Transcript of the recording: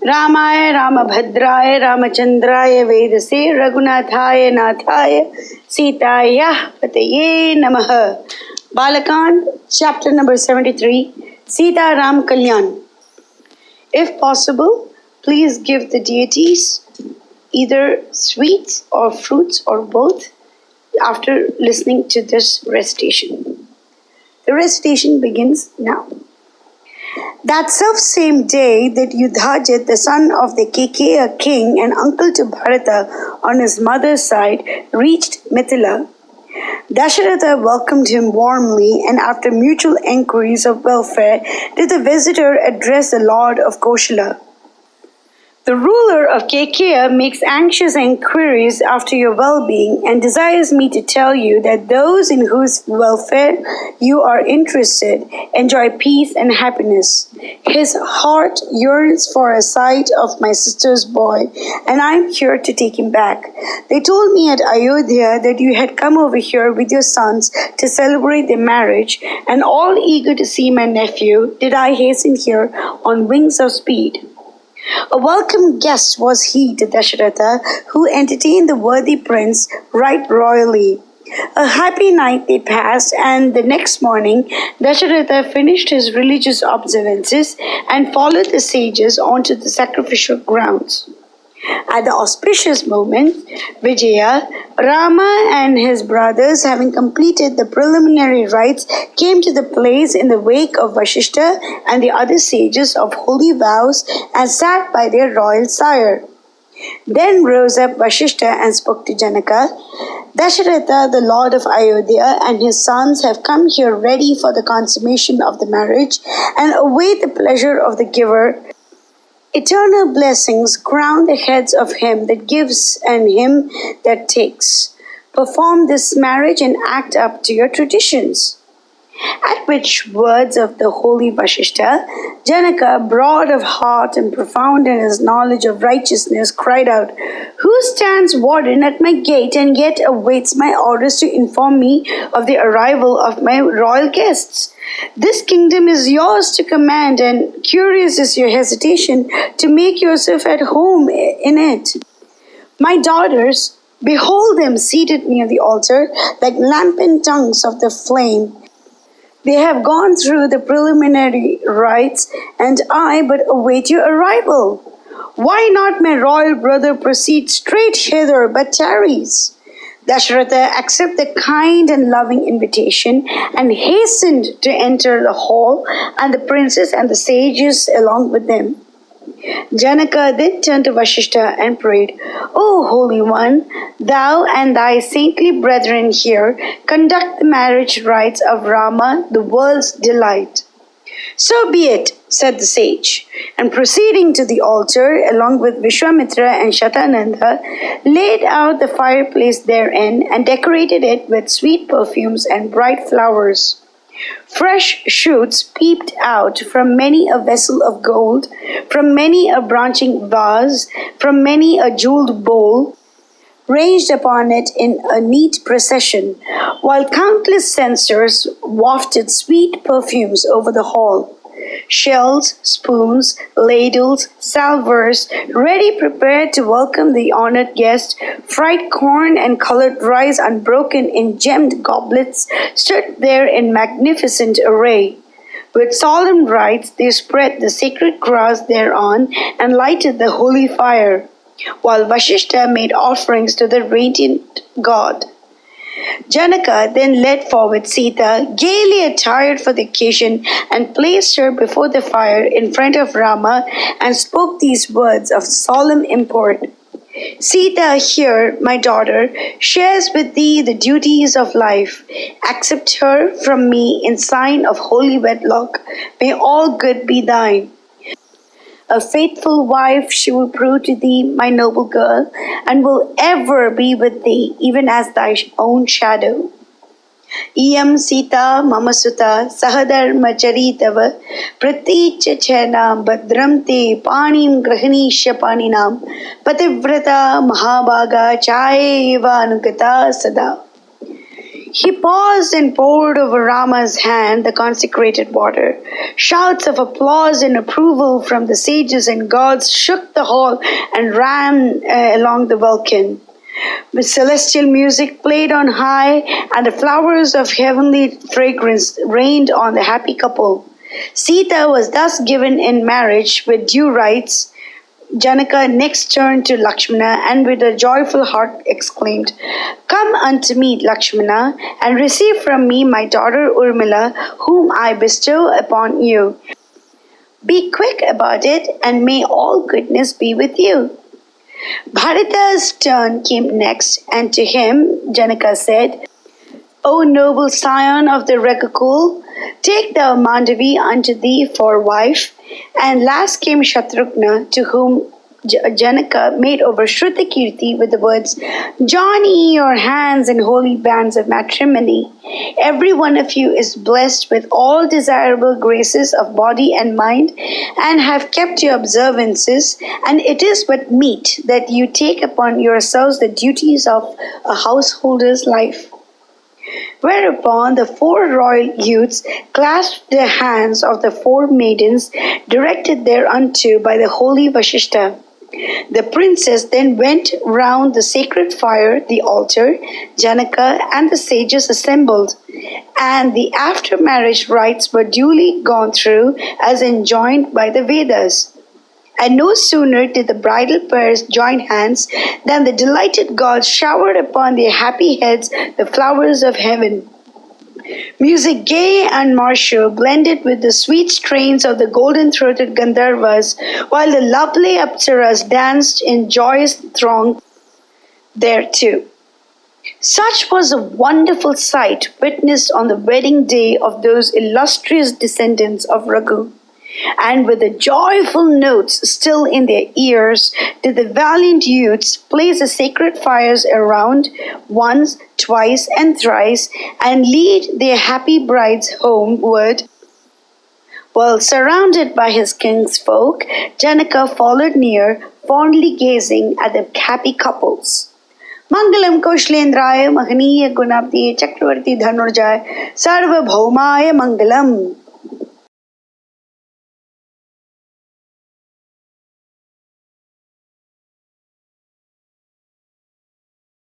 Ramaya Ramabhadraya Ramachandraya Vedase Raghunathaya Nathaya Sitaya Pataye Namaha. Balakand, chapter number 73, Sita-Rama Kalyan. If possible, please give the deities either sweets or fruits or both after listening to this recitation. The recitation begins now. That self-same day that Yudhajit, the son of the Kekeya king and uncle to Bharata on his mother's side, reached Mithila, Dasharatha welcomed him warmly, and after mutual enquiries of welfare, did the visitor address the lord of Koshala. The ruler of Kekeya makes anxious enquiries after your well-being and desires me to tell you that those in whose welfare you are interested enjoy peace and happiness. His heart yearns for a sight of my sister's boy, and I am here to take him back. They told me at Ayodhya that you had come over here with your sons to celebrate their marriage, and all eager to see my nephew, did I hasten here on wings of speed. A welcome guest was he to Dasharatha, who entertained the worthy prince right royally. A happy night they passed, and the next morning Dasharatha finished his religious observances and followed the sages onto the sacrificial grounds. At the auspicious moment, Vijaya, Rama and his brothers, having completed the preliminary rites, came to the place in the wake of Vashishta and the other sages of holy vows and sat by their royal sire. Then rose up Vashishta and spoke to Janaka. Dasharatha, the lord of Ayodhya, and his sons have come here ready for the consummation of the marriage and await the pleasure of the giver. Eternal blessings crown the heads of him that gives and him that takes. Perform this marriage and act up to your traditions. At which words of the holy Vashishta, Janaka, broad of heart and profound in his knowledge of righteousness, cried out, "Who stands warden at my gate and yet awaits my orders to inform me of the arrival of my royal guests? This kingdom is yours to command, and curious is your hesitation to make yourself at home in it. My daughters, behold them seated near the altar, like lambent tongues of the flame. They have gone through the preliminary rites, and I but await your arrival. Why not my royal brother proceed straight hither, but tarries?" Dasharatha accepted the kind and loving invitation and hastened to enter the hall, and the princes and the sages along with them. Janaka then turned to Vashishta and prayed, "O Holy One, thou and thy saintly brethren here conduct the marriage rites of Rama, the world's delight." "So be it," said the sage, and proceeding to the altar, along with Vishwamitra and Shatananda, laid out the fireplace therein and decorated it with sweet perfumes and bright flowers. Fresh shoots peeped out from many a vessel of gold, from many a branching vase, from many a jeweled bowl, ranged upon it in a neat procession, while countless censers wafted sweet perfumes over the hall. Shells, spoons, ladles, salvers, ready prepared to welcome the honored guest, fried corn and colored rice unbroken in gemmed goblets, stood there in magnificent array. With solemn rites they spread the sacred grass thereon and lighted the holy fire, while Vashishta made offerings to the radiant god. Janaka then led forward Sita, gaily attired for the occasion, and placed her before the fire in front of Rama and spoke these words of solemn import. "Sita here, my daughter, shares with thee the duties of life. Accept her from me in sign of holy wedlock. May all good be thine. A faithful wife she will prove to thee, my noble girl, and will ever be with thee, even as thy own shadow. Iyam Sita Mamasuta Sahadharma Charitava Praticha Chena Badram Te Panim Grahanisha Paninam Pativrata Mahabhaga Chayeva Anugata Sada." He paused and poured over Rama's hand the consecrated water. Shouts of applause and approval from the sages and gods shook the hall and ran along the welkin. With celestial music played on high, and the flowers of heavenly fragrance rained on the happy couple. Sita was thus given in marriage with due rites. Janaka next turned to Lakshmana and with a joyful heart exclaimed, "Come unto me, Lakshmana, and receive from me my daughter Urmila, whom I bestow upon you. Be quick about it, and may all goodness be with you." Bharata's turn came next, and to him Janaka said, "O noble scion of the Ragakul, take thou Mandavi unto thee for wife." And last came Shatrughna, to whom Janaka made over Shrutakirti with the words, "Join ye your hands in holy bands of matrimony. Every one of you is blessed with all desirable graces of body and mind, and have kept your observances, and it is but meet that you take upon yourselves the duties of a householder's life." Whereupon the four royal youths clasped the hands of the four maidens directed thereunto by the holy Vasishtha. The princess then went round the sacred fire, the altar. Janaka and the sages assembled, and the after-marriage rites were duly gone through as enjoined by the Vedas. And no sooner did the bridal pairs join hands than the delighted gods showered upon their happy heads the flowers of heaven. Music gay and martial blended with the sweet strains of the golden-throated Gandharvas, while the lovely Apsaras danced in joyous throng thereto. Such was a wonderful sight witnessed on the wedding day of those illustrious descendants of Raghu. And with the joyful notes still in their ears, did the valiant youths place the sacred fires around once, twice, and thrice, and lead their happy brides homeward. While surrounded by his kinsfolk, Janaka followed near, fondly gazing at the happy couples. Mangalam Kaushalendraya Mahaniya Gunabdi Chakravarti Dhanurjaya Sarvabhaumaya Mangalam.